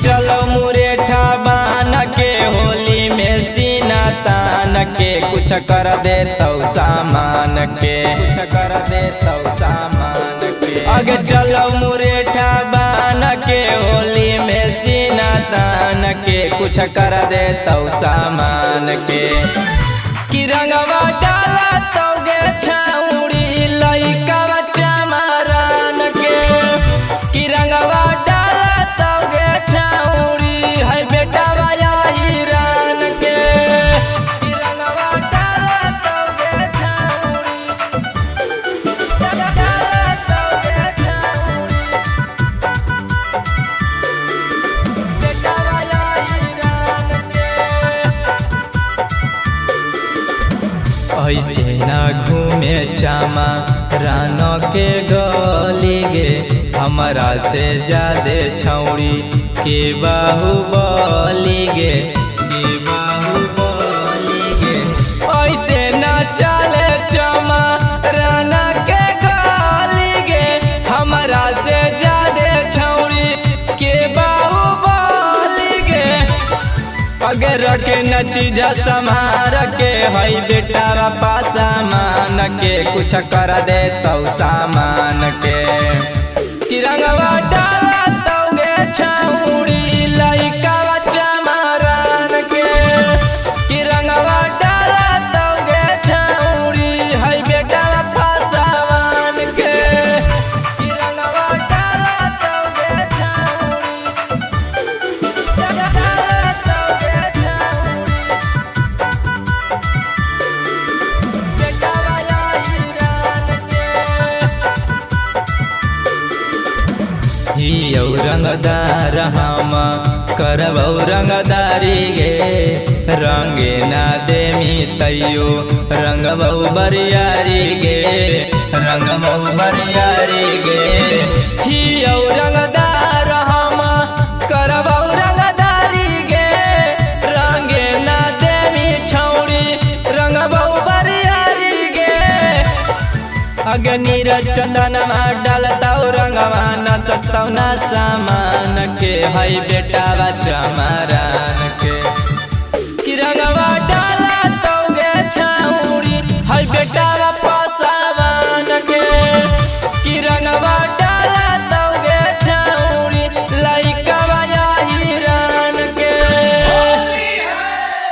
चलो मुरेठा बान के होली में सीना तान के कुछ कर दे तो सामान के कुछ कर दे तो सामान के आगे चलो मुरेठा बान के होली में सीना तान के कुछ कर दे तो सामान के कि रंगवा डाला तो गे छौड़ी लइका चमारान के कि रंगवा डाला तो गे छौड़ी है बेटा वाया हिरान के कि रंगवा डाला तो गे छौड़ी डाला तो गे छौड़ी बेटा वाया हिरान के ऐसे न घूमे चामा रानो के गली गे हमारा से ज्यादा छौड़ी के बाहुबली गे के बाहुबली गे ऐसे न चले चामा राना के गली गे हमारा से ज्यादा छौड़ी के बाहुबली गे अगर के न चीज समार के हई बेटा पासा मान के कुछ कर दे तो सामान के कि रंगवा डाला तो गे छौड़ी लइका चमारान के कि रंगवा डाला तो गे छौड़ी हई बेटा पासा मान के कि रंगवा डाला तो गे छौड़ी डाला तो गे हियौ रंगदार हम करबौ रंगदारी गे रंगे ना देमी तैयो रंगबौ बरियारी गे रंगबौ बरियारी गे हियौ रंगदार हम करबौ रंगदारी गे रंगे ना देमी छौड़ी रंगबौ बरियारी गे अग्नि चंदन डालता रंगवा न सतौ न सामान के हई बेटा चमारा